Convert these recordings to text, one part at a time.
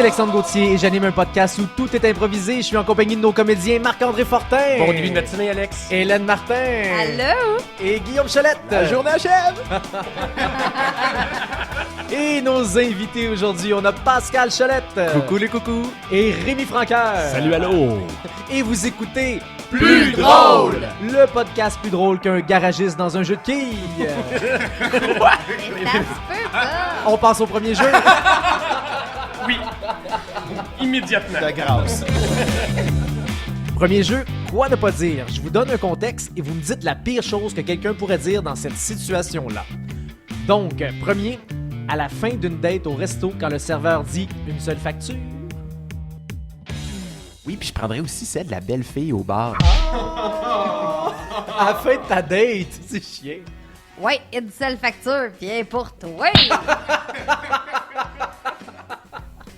Alexandre Gauthier et j'anime un podcast où tout est improvisé. Je suis en compagnie de nos comédiens Marc-André Fortin. Bon début de matinée, Alex. Hélène Martin. Allô? Et Guillaume Cholette. La journée achève. Et nos invités aujourd'hui, on a Pascal Cholette. Coucou les coucous. Et Rémi Franqueur. Salut, allô. Et vous écoutez Plus drôle. Le podcast plus drôle qu'un garagiste dans un jeu de quilles. Ça se peut pas. On passe au premier jeu. Oui. Immédiatement. De grâce. Premier jeu, quoi ne pas dire? Je vous donne un contexte et vous me dites la pire chose que quelqu'un pourrait dire dans cette situation-là. Donc, premier, à la fin d'une date au resto, quand le serveur dit une seule facture. Oui, puis je prendrais aussi celle de la belle fille au bar. À la fin de ta date, c'est chiant. Ouais, une seule facture, viens pour toi.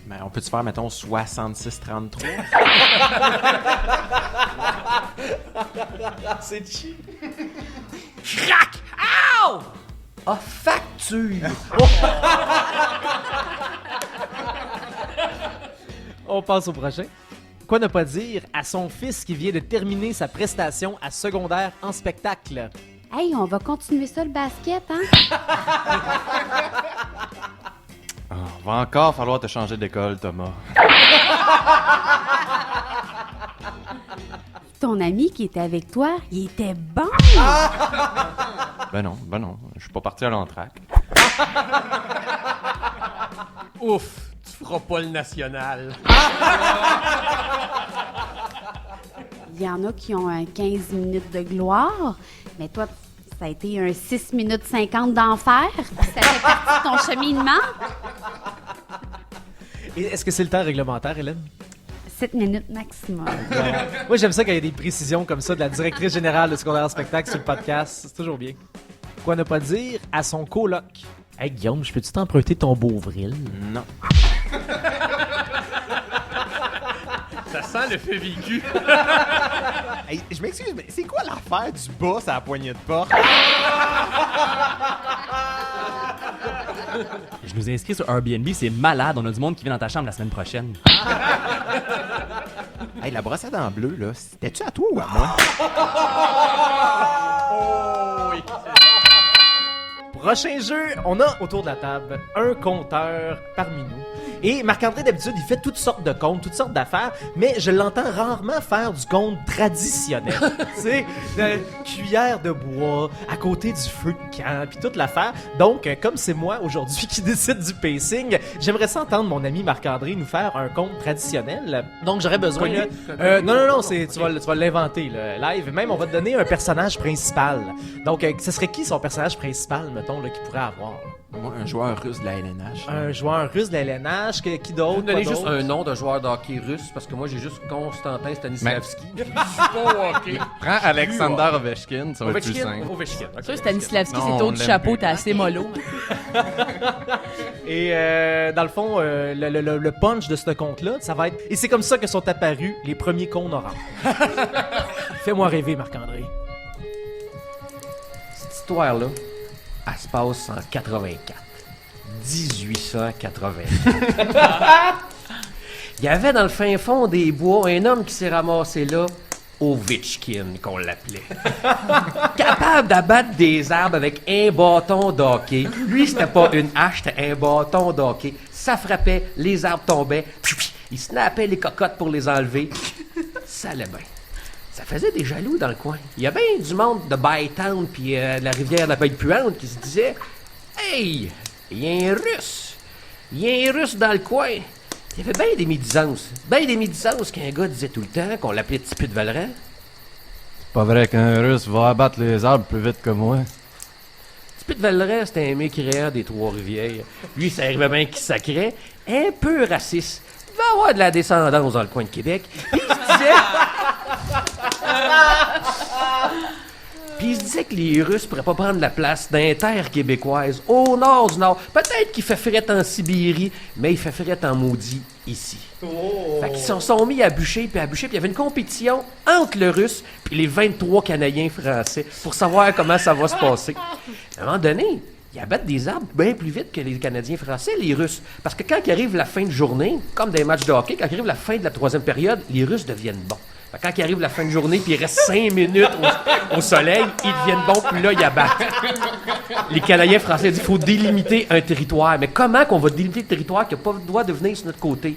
Mais on peut-tu faire, mettons, 66-33? C'est chiant. Crac! Ow! Ah, facture! On passe au prochain. Quoi ne pas dire à son fils qui vient de terminer sa prestation à secondaire en spectacle? Hey, on va continuer ça le basket, hein? Va encore falloir te changer d'école, Thomas. Ton ami qui était avec toi, il était bon. Ben non, je suis pas parti à l'entraque. Ouf, tu feras pas le national. Il y en a qui ont un 15 minutes de gloire, mais toi, ça a été un 6 minutes 50 d'enfer. Ça fait partie de ton cheminement. Et est-ce que c'est le temps réglementaire, Hélène? 7 minutes maximum. Moi, j'aime ça quand il y a des précisions comme ça de la directrice générale de secondaire en spectacle sur le podcast. C'est toujours bien. Quoi ne pas dire à son coloc? Hey Guillaume, je peux-tu t'emprunter ton Beauvril? Non. Ça sent le fait vécu. Hey, je m'excuse, mais c'est quoi l'affaire du boss à la poignée de porte? Je nous ai inscrit sur Airbnb, c'est malade. On a du monde qui vient dans ta chambre la semaine prochaine. Hey, la brossade en bleu, là, c'était-tu à toi ou à moi? Prochain jeu, on a autour de la table un compteur parmi nous. Et Marc-André, d'habitude, il fait toutes sortes de comptes, toutes sortes d'affaires, mais je l'entends rarement faire du compte traditionnel. Tu sais, cuillère de bois, à côté du feu de camp, puis toute l'affaire. Donc, comme c'est moi aujourd'hui qui décide du pacing, j'aimerais ça entendre mon ami Marc-André nous faire un compte traditionnel. Donc, j'aurais besoin... Connu? Non, tu vas l'inventer, là, live. Même, on va te donner un personnage principal. Donc, ce serait qui son personnage principal, mettons, là, qu'il pourrait avoir? Moi, un joueur russe de la LNH. Un joueur russe de la LNH, qui Vous d'autre? me donnez Quoi juste d'autre? un nom de joueur de hockey russe parce que moi j'ai juste Konstantin Stanislavski. Je suis pas au hockey. Prends Alexander Ovechkin, ça va être plus simple. Ovechkin. Ok. Ça, Stanislavski, Non, c'est on taux du l'aime chapeau, plus. t'es assez mollo. Et dans le fond, le punch de ce compte-là, ça va être... Et c'est comme ça que sont apparus les premiers cônes oranges. Fais-moi rêver, Marc-André. Cette histoire-là, elle se passe en 84. 1884. Il y avait dans le fin fond des bois un homme qui s'est ramassé là, Ovechkin, qu'on l'appelait. Capable d'abattre des arbres avec un bâton d'hockey. Lui, c'était pas une hache, c'était un bâton d'hockey. Ça frappait, les arbres tombaient, il snappait les cocottes pour les enlever. Ça allait bien. Ça faisait des jaloux dans le coin. Il y avait bien du monde de Bytown puis de la rivière de la Baie-Puante qui se disait « Hey, il y a un Russe! Il y a un Russe dans le coin! » Il y avait bien des médisances. Bien des médisances qu'un gars disait tout le temps, qu'on l'appelait Petit Pute Valran. Pas vrai qu'un Russe va abattre les arbres plus vite que moi. Petit Pute Valran, c'était un mécréant des Trois-Rivières. Lui, ça arrivait bien qu'il sacrait. Un peu raciste. Il devait avoir de la descendance dans le coin de Québec. Puis il se disait... Puis il se disait que les Russes pourraient pas prendre la place dans les terres québécoises, au nord du Nord. Peut-être qu'il fait frette en Sibérie, mais il fait frette en maudit ici. Fait qu'ils se sont mis à bûcher, puis il y avait une compétition entre le Russe puis les 23 Canadiens français pour savoir comment ça va se passer. À un moment donné, Ils abattent des arbres bien plus vite que les Canadiens français, les Russes. Parce que quand il arrive la fin de journée, comme dans les matchs de hockey, quand il arrive la fin de la troisième période, les Russes deviennent bons. Fait que quand il arrive la fin de journée, puis il reste 5 minutes au soleil, ils deviennent bons, puis là, ils abattent. Les Canadiens français disent qu'il faut délimiter un territoire. Mais comment qu'on va délimiter le territoire qui n'a pas le droit de venir sur notre côté?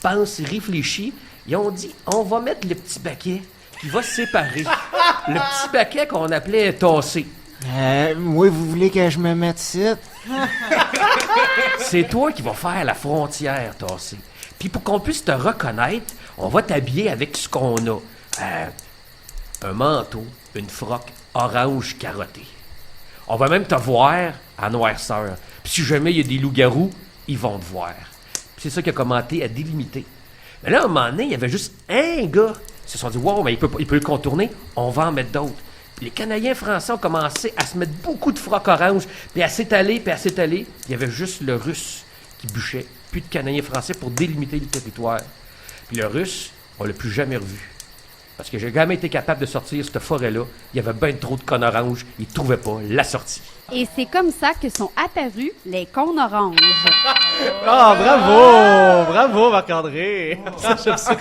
Pense, réfléchis. Ils ont dit, on va mettre le petit baquet qui va se séparer. Le petit baquet qu'on appelait tasser. Moi, vous voulez que je me mette ici? C'est toi qui vas faire la frontière, tasser. Puis pour qu'on puisse te reconnaître, on va t'habiller avec ce qu'on a. Un manteau, une froque orange carottée. On va même te voir à noirceur. Puis si jamais il y a des loups-garous, ils vont te voir. Puis c'est ça qui a commenté à délimiter. Mais là, à un moment donné, il y avait juste un gars. Ils se sont dit, wow, mais il peut le contourner, on va en mettre d'autres. Puis les Canadiens français ont commencé à se mettre beaucoup de frocs orange, puis à s'étaler, puis à s'étaler. Il y avait juste le Russe qui bûchait, plus de Canadiens français pour délimiter le territoire. Puis le Russe, on l'a plus jamais revu. Parce que j'ai jamais été capable de sortir cette forêt-là. Il y avait bien trop de cônes oranges. Ils ne trouvaient pas la sortie. Et c'est comme ça que sont apparus les cônes oranges. Ah, bravo! Bravo, Marc-André! Ça, j'aime ça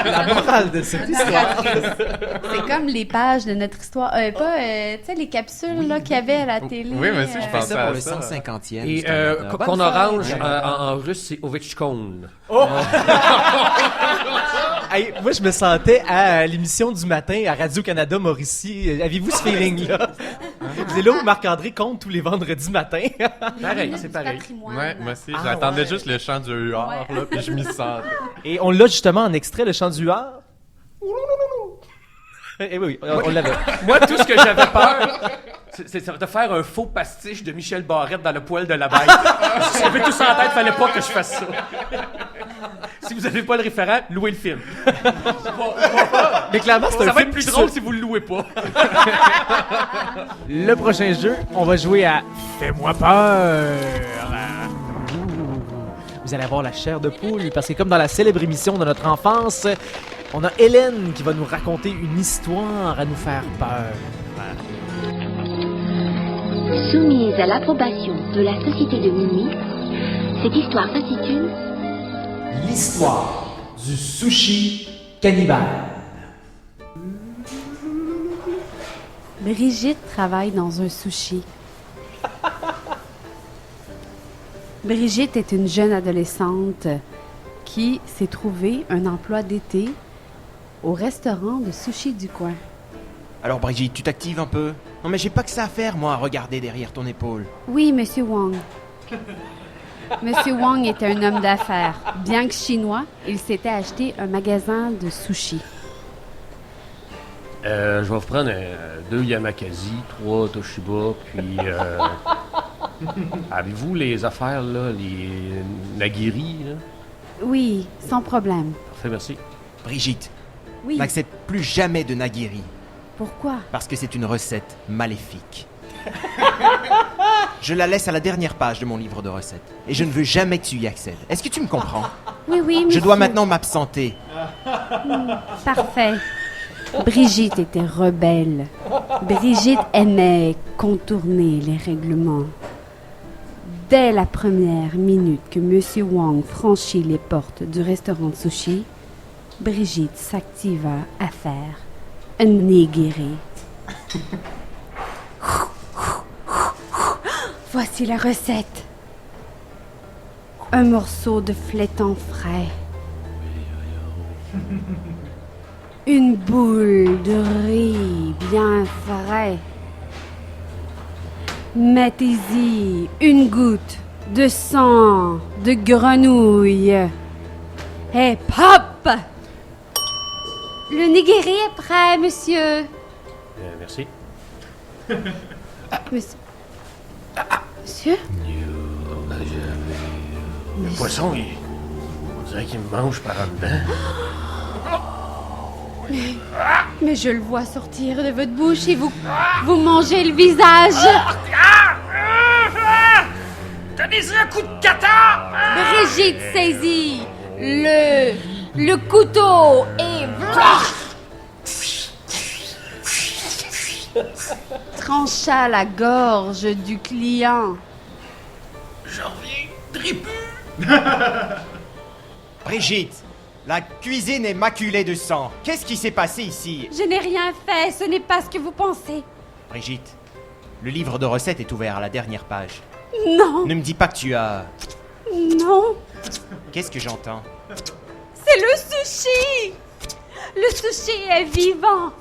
la morale de cette histoire. C'est comme les pages de notre histoire. Tu sais, les capsules là, qu'il y avait à la télé. Oui, mais si, je C'est pense ça pour à le ça. 150e. Et du Canada. cône orange, en russe, c'est Ovechkon. Hey, moi, je me sentais à l'émission du matin à Radio-Canada Mauricie. Avez-vous ce feeling-là? C'est là où Marc-André compte tous les vendredis matins. Pareil, c'est pareil. Ouais, moi aussi, j'attendais juste le chant du huard, là, puis je m'y sentais. Et on l'a justement en extrait, le chant du huard. Eh oui, on l'avait. Moi, tout ce que j'avais peur, c'est de faire un faux pastiche de Michel Barrette dans le poil de la bête. Si j'avais tout ça en tête, fallait pas que je fasse ça. Si vous avez pas le référent, louez le film. Mais clairement, c'est un Ça va film être plus qui drôle se- si vous le louez pas. Le prochain jeu, on va jouer à Fais-moi peur. Vous allez avoir la chair de poule parce que comme dans la célèbre émission de notre enfance, on a Hélène qui va nous raconter une histoire à nous faire peur. Soumise à l'approbation de la Société de minuit, cette histoire s'intitule L'histoire du sushi cannibale. Brigitte travaille dans un sushi. Brigitte est une jeune adolescente qui s'est trouvée un emploi d'été au restaurant de sushi du coin. Alors Brigitte, tu t'actives un peu? Non mais j'ai pas que ça à faire, moi, à regarder derrière ton épaule. Oui, Monsieur Wang. Monsieur Wang était un homme d'affaires. Bien que chinois, il s'était acheté un magasin de sushi. Je vais vous prendre 2 Yamakasi, 3 Toshiba, puis... avez-vous les affaires, là, les nagiri, là? Oui, sans problème. Parfait, merci. Brigitte, Oui, n'accepte plus jamais de nagiri, pourquoi? parce que c'est une recette maléfique. Je la laisse à la dernière page de mon livre de recettes, et je ne veux jamais que tu y accèdes. Est-ce que tu me comprends? Oui, oui, Je monsieur. dois maintenant m'absenter. Parfait. Brigitte était rebelle. Brigitte aimait contourner les règlements. Dès la première minute que Monsieur Wang franchit les portes du restaurant de sushi, Brigitte s'activa à faire un nigiri. Voici la recette. Un morceau de flétan frais. Une boule de riz bien frais. Mettez-y une goutte de sang de grenouille. Et pop! Le nigiri est prêt, monsieur. Merci. Monsieur? Monsieur? Le poisson, on dirait qu'il me mange par en dedans. Mais je le vois sortir de votre bouche et vous mangez le visage. Donnez-y un coup de kata! Brigitte saisit le couteau et trancha la gorge du client. Brigitte, la cuisine est maculée de sang. Qu'est-ce qui s'est passé ici? Je n'ai rien fait, ce n'est pas ce que vous pensez. Brigitte, le livre de recettes est ouvert à la dernière page. Non, Ne me dis pas que tu as... non, Qu'est-ce que j'entends? c'est le sushi. Le sushi est vivant.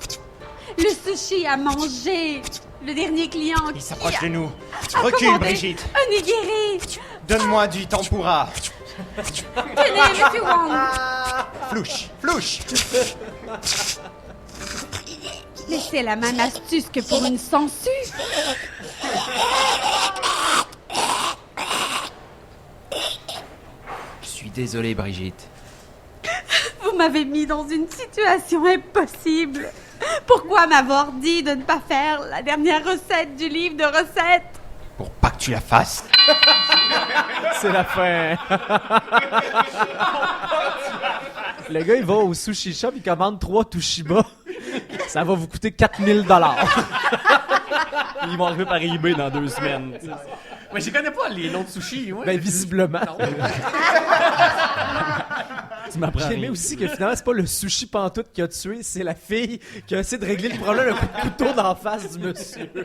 Le sushi a mangé. Le dernier client Il s'approche de nous. a Recule, commandé Brigitte. un nigiri. Donne-moi du tempura. Tenez, monsieur Wang. Flouche, flouche. Laissez la même astuce que pour une sangsue. Je suis désolé, Brigitte. Vous m'avez mis dans une situation impossible. Pourquoi m'avoir dit de ne pas faire la dernière recette du livre de recettes? Pour pas que tu la fasses. C'est la fin. Le gars, il va au sushi shop, il commande 3 Toshiba. Ça va vous coûter 4000 $. Ils vont arriver par eBay dans 2 semaines. Mais je connais pas les noms de sushi, ouais. Ben, visiblement. Tu m'apprends J'ai aimé rien. aussi que finalement, c'est pas le sushi pantoute qui a tué, c'est la fille qui a essayé de régler le problème un coup de couteau d'en face du monsieur. Tu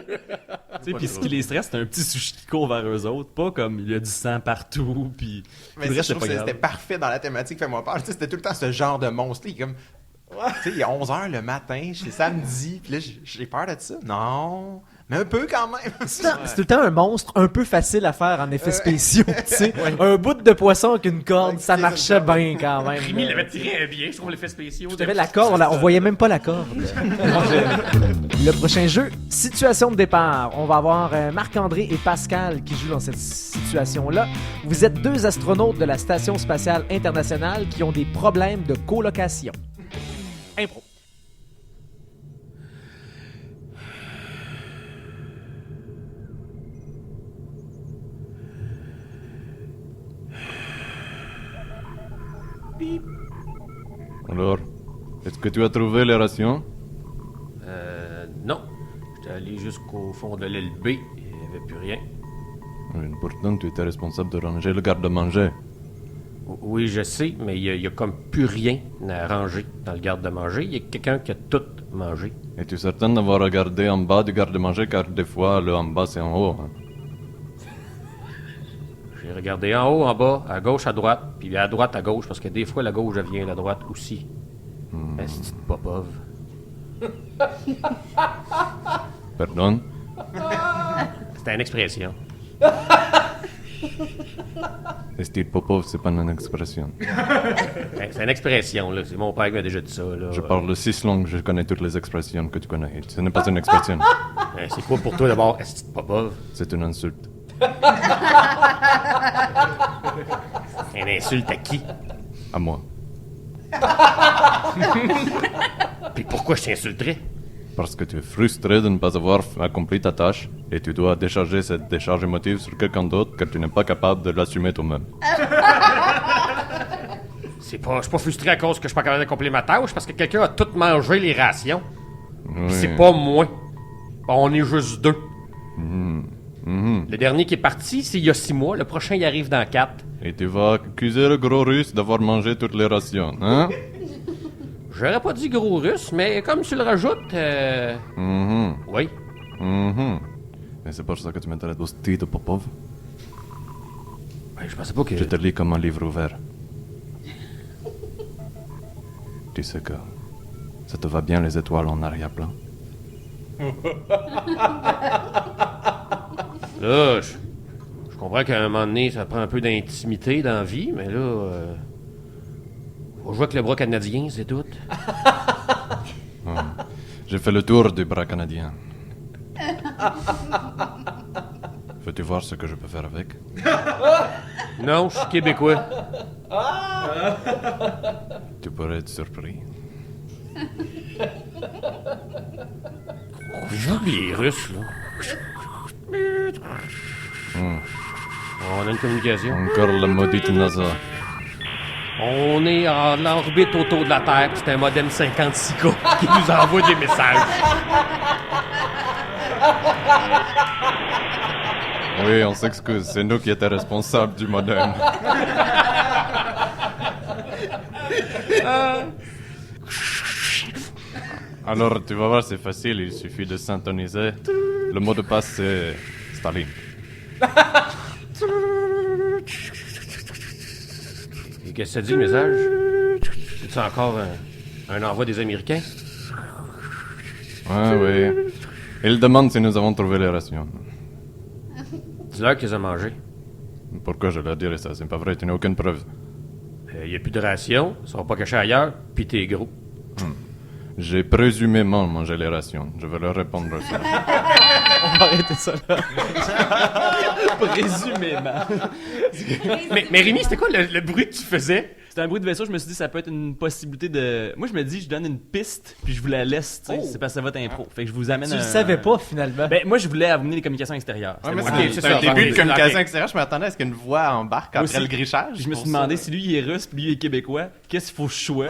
sais, puis ce qui les stresse, c'est un petit sushi qui court vers eux autres, pas comme il y a du sang partout, puis Mais tout le ça, reste, je c'est trouve pas que grave. c'était parfait dans la thématique Fais-moi peur. Tu sais, c'était tout le temps ce genre de monstre. Comme, tu sais, il est 11h le matin, c'est samedi, puis là, j'ai peur de ça. Non, mais un peu quand même. C'est tout le temps un monstre un peu facile à faire en effets spéciaux, tu sais. Un bout de poisson avec une corde, Ouais, ça c'est marchait ça. bien quand même. Rémi l'avait tiré bien, je trouve l'effet spéciaux. Tu avais la corde, on voyait même pas la corde. Le prochain jeu, situation de départ. On va avoir Marc-André et Pascal qui jouent dans cette situation-là. Vous êtes 2 astronautes de la Station spatiale internationale qui ont des problèmes de colocation. Impro. Alors, est-ce que tu as trouvé les rations? Non. J'étais allé jusqu'au fond de l'aile B et il n'y avait plus rien. Oui, pourtant, tu étais responsable de ranger le garde-manger. Oui, je sais, mais il y a comme plus rien à ranger dans le garde-manger. Il y a quelqu'un qui a tout mangé. Es-tu certain d'avoir regardé en bas du garde-manger car des fois, le en bas, c'est en haut. Hein? J'ai regardé en haut, en bas, à gauche, à droite, puis à droite, à gauche, parce que des fois, la gauche vient la droite aussi. Est-ce que popov? Pardon? C'était une expression. Style Popov, c'est pas une expression. C'est une expression, là. C'est mon père qui m'a déjà dit ça, là. Je parle 6 langues, je connais toutes les expressions que tu connais. Ce n'est pas une expression, C'est quoi pour toi d'abord? Est-ce que popov? c'est une insulte. Une insulte à qui? À moi. Puis pourquoi je t'insulterais? Parce que tu es frustré de ne pas avoir accompli ta tâche et tu dois décharger cette décharge émotive sur quelqu'un d'autre car tu n'es pas capable de l'assumer toi-même. Je suis pas frustré à cause que je suis pas capable d'accomplir ma tâche, parce que quelqu'un a tout mangé les rations. Oui. C'est pas moi. On est juste 2. Le dernier qui est parti, c'est il y a 6 mois. Le prochain, il arrive dans 4. Et tu vas accuser le gros russe d'avoir mangé toutes les rations, hein? J'aurais pas dit gros russe, mais comme tu le rajoutes, oui. Et c'est pour ça que tu m'intéresses au style de Popov. Ben, je pensais pas que... Je te lis comme un livre ouvert. Tu sais que ça te va bien les étoiles en arrière-plan? Là, je comprends qu'à un moment donné, ça prend un peu d'intimité dans la vie, mais là... faut jouer avec le bras canadien, c'est tout. J'ai fait le tour du bras canadien. Veux-tu voir ce que je peux faire avec? Non, je suis québécois. Tu pourrais être surpris. Les Russes, là. On a une communication. Encore la maudite NASA. On est en orbite autour de la Terre, puis c'est un modem 56K qui nous envoie des messages. Oui, on s'excuse, c'est nous qui étions responsables du modem. Alors, tu vas voir, c'est facile, il suffit de syntoniser. Le mot de passe, c'est Staline. Et qu'est-ce que ça dit, le message? C'est encore un envoi des Américains? Ah oui. Il demande si nous avons trouvé les rations. Dis-leur qu'ils ont mangé. Pourquoi je leur dirais ça? C'est pas vrai, tu n'as aucune preuve. Il n'y a plus de rations, ils sont pas cachés ailleurs, pis t'es gros. J'ai présumément mangé les rations. Je vais leur répondre ça. On va arrêter ça là. Présumément. Mais Rémi, c'était quoi le bruit que tu faisais? C'était un bruit de vaisseau, je me suis dit ça peut être une possibilité de... Moi je me dis je donne une piste puis je vous la laisse, tu sais, c'est parce que ça va être impro. Fait que je vous amène Tu le savais pas finalement. Ben moi je voulais amener les communications extérieures. Ouais, mais C'était c'est moi. c'est ça, un début de ok. communication extérieure. Je m'attendais à ce qu'une voix embarque après Aussi. le grichage. Puis je me suis pour demandé ça. si lui il est russe puis lui il est québécois, qu'est-ce qu'il faut que je sois?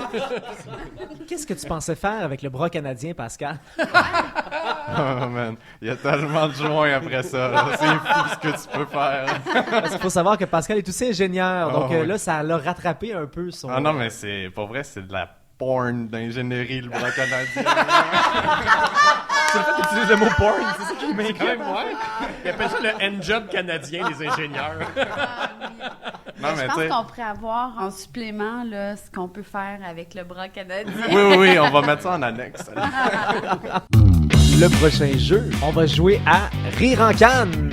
Qu'est-ce que tu pensais faire avec le bras canadien, Pascal? Oh man, il y a tellement de joints après ça. là. C'est fou ce que tu peux faire. Parce qu'il faut savoir que Pascal est aussi ingénieur. Donc oui. là, ça l'a rattrapé un peu son... Ah non, mais c'est pas vrai, c'est de la porn d'ingénierie, le bras canadien. C'est le fait que tu utilises le mot porn, c'est ça qui m'inquiète. Ils appellent ça le handjob canadien, les ingénieurs. Non, mais Je tu pense sais. qu'on pourrait avoir en supplément là, ce qu'on peut faire avec le bras canadien. Oui, on va mettre ça en annexe. Le prochain jeu, on va jouer à Rire en canne.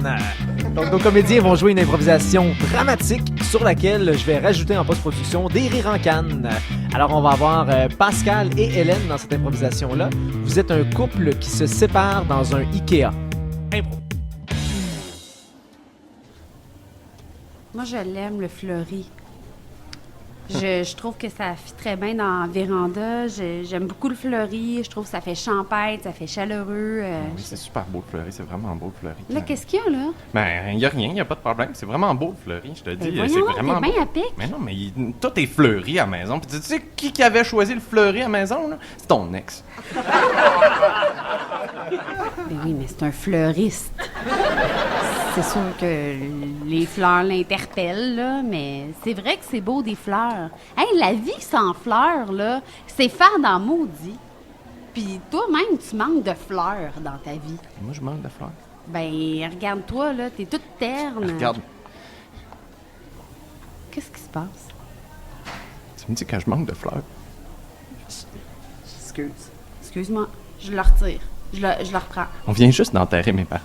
Donc, nos comédiens vont jouer une improvisation dramatique sur laquelle je vais rajouter en post-production des rires en canne. Alors, on va avoir Pascal et Hélène dans cette improvisation-là. Vous êtes un couple qui se sépare dans un Ikea. Impro. Moi, je l'aime, le fleuri. Je trouve que ça fit très bien dans la véranda. J'aime beaucoup le fleuri. Je trouve que ça fait champêtre, ça fait chaleureux. Oui, c'est super beau le fleuri, c'est vraiment beau le fleuri. Là, qu'est-ce qu'il y a, là? Ben, il y a rien, il y a pas de problème. C'est vraiment beau le fleuri, je te dis. Ben c'est voyons, vraiment t'es bien beau. à pic. Mais non, mais tout est fleuri à la maison. Puis tu sais qui avait choisi le fleuri à la maison, là? C'est ton ex. Ben oui, mais c'est un fleuriste. C'est sûr que les fleurs l'interpellent, là, mais c'est vrai que c'est beau des fleurs. Hey, la vie sans fleurs, là, c'est faire dans maudit. Puis toi-même, tu manques de fleurs dans ta vie. Moi, je manque de fleurs. Ben, regarde-toi, là, t'es toute terne. Regarde, Qu'est-ce qui se passe? tu me dis que je manque de fleurs. Excuse-moi, je le retire. Je le reprends. On vient juste d'enterrer mes parents.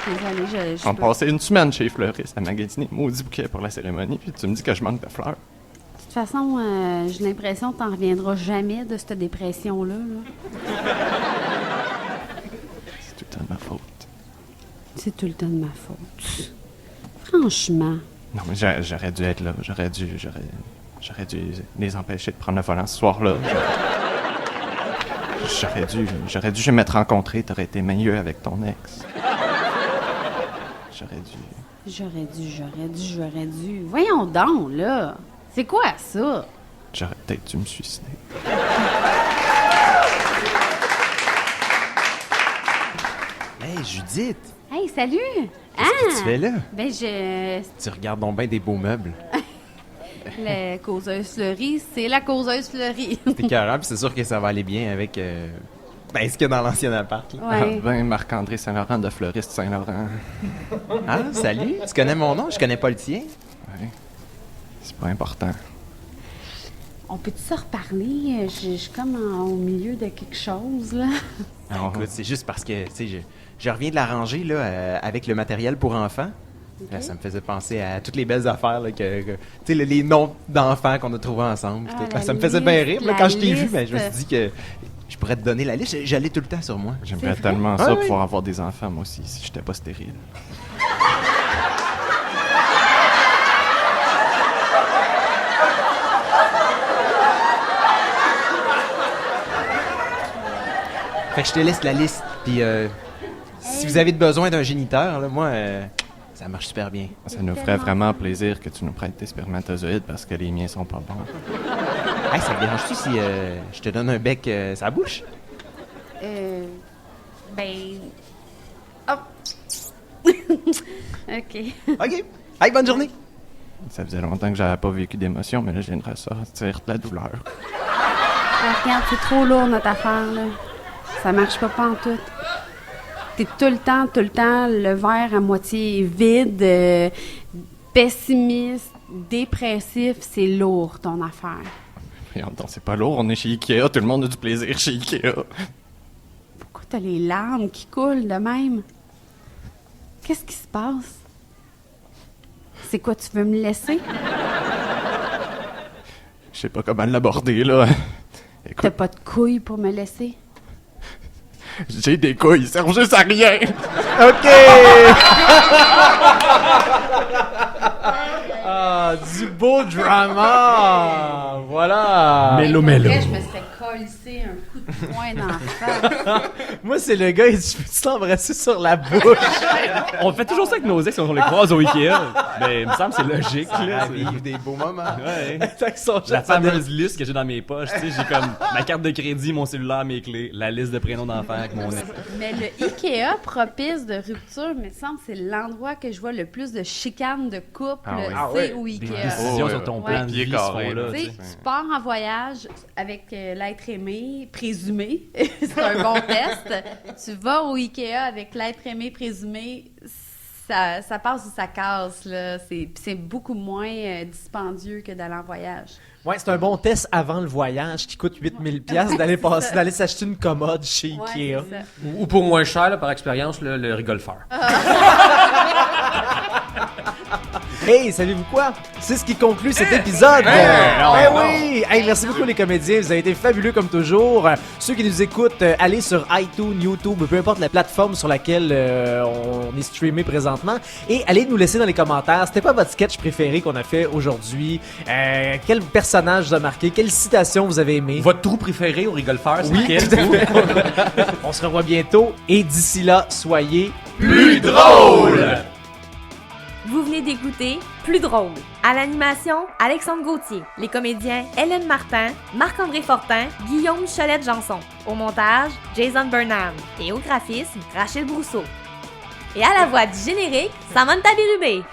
Désolée, je On peux- passait une semaine chez les fleuristes à magasiner maudit bouquet pour la cérémonie, puis tu me dis que je manque de fleurs. De toute façon, j'ai l'impression que t'en reviendras jamais de cette dépression-là. Là. C'est tout le temps de ma faute. C'est tout le temps de ma faute. Franchement. Non, mais j'aurais dû être là. J'aurais dû les empêcher de prendre le volant ce soir-là. J'aurais dû jamais te rencontrer. T'aurais été meilleur avec ton ex. J'aurais dû. Voyons donc, là. C'est quoi ça? J'aurais peut-être dû me suicider. Hey, Judith, Hey, salut! qu'est-ce que tu fais là? Ben, Tu regardes donc bien des beaux meubles. La causeuse fleurie, c'est la causeuse fleurie. T'es carré, puis c'est sûr que ça va aller bien avec ce qu'il y a dans l'ancien appart. Là. Ouais. Ben, Marc-André Saint-Laurent de Fleuriste Saint-Laurent. Ah, salut! Tu connais mon nom? Je connais pas le tien. Ouais. C'est pas important. On peut-tu se reparler? Je suis comme au milieu de quelque chose, là. Non, Écoute, c'est juste parce que, tu sais, je reviens de la rangée, là, avec le matériel pour enfants. Là, ça me faisait penser à toutes les belles affaires, là, tu sais, les noms d'enfants qu'on a trouvés ensemble. Ah, tout. la Ça me faisait bien rire, là, liste, quand je t'ai vu, la ben, je me suis dit liste. que je pourrais te donner la liste. J'allais tout le temps sur moi. J'aimerais C'est vrai? tellement ça Ah oui. pouvoir avoir des enfants, moi aussi, si j'étais pas stérile. Fait que je te laisse la liste, puis si vous avez besoin d'un géniteur, là, moi, ça marche super bien. Ça nous ferait vraiment plaisir que tu nous prêtes tes spermatozoïdes parce que les miens sont pas bons. Hey, ça te dérange-tu si je te donne un bec sa bouche? Ben... Oh! OK. OK. Hey, bonne journée. Ça faisait longtemps que j'avais pas vécu d'émotion, mais là, je viens de ressortir de la douleur. Ah, regarde, c'est trop lourd, notre affaire, là. Ça marche pas en tout. T'es tout le temps, le verre à moitié vide, pessimiste, dépressif. C'est lourd, ton affaire. Voyons donc, c'est pas lourd, on est chez Ikea, tout le monde a du plaisir chez Ikea. Pourquoi t'as les larmes qui coulent de même? Qu'est-ce qui se passe? C'est quoi, tu veux me laisser? Je sais pas comment l'aborder, là. T'as Écoute, pas de couilles pour me laisser? j'ai des couilles, ils servent juste à rien. OK! Ah, du beau drama! Voilà! Mélo. Je me serais collissé un coup de poing dans la face. Moi, c'est le gars, il dit, peux-tu t'embrasser sur la bouche? On fait toujours ça avec nos ex quand on les croise au Ikea. Mais il me semble que c'est logique, là. À vivre des beaux moments. Ouais. Tant que son La chat, ça fameuse liste que j'ai dans mes poches, tu sais, j'ai comme ma carte de crédit, mon cellulaire, mes clés, la liste de prénoms d'enfants avec mon ex. Mais le Ikea propice de rupture, me semble, c'est l'endroit que je vois le plus de chicanes de couple, c'est au Ikea. Décision ouais, sur ton ouais. plan de Pied vie carré, sont là, Tu tu sais, sais. tu pars en voyage avec l'être aimé présumé, c'est un bon test. Tu vas au Ikea avec l'être aimé présumé, ça passe ou ça casse, là. C'est beaucoup moins dispendieux que d'aller en voyage. Ouais, c'est un bon test avant le voyage qui coûte 8000$ d'aller s'acheter une commode chez Ouais, Ikea. c'est ça. Ou pour moins cher, là, par expérience, là, le rigolfeur. Hey, savez-vous quoi? C'est ce qui conclut cet épisode! Oui! Hey, merci beaucoup les comédiens, vous avez été fabuleux comme toujours. Ceux qui nous écoutent, allez sur iTunes, YouTube, peu importe la plateforme sur laquelle on est streamé présentement, et allez nous laisser dans les commentaires, c'était pas votre sketch préféré qu'on a fait aujourd'hui? Quel personnage vous a marqué? Quelle citation vous avez aimé? Votre trou préféré au rigolfeur, c'est Oui, lequel? tout à fait. On se revoit bientôt, et d'ici là, soyez Plus drôle! Vous venez d'écouter Plus drôle. À l'animation, Alexandre Gauthier. Les comédiens Hélène Martin, Marc-André Fortin, Guillaume Cholette-Janson. Au montage, Jason Burnham. Et au graphisme, Rachel Brousseau. Et à la voix du générique, Samantha Bérubé.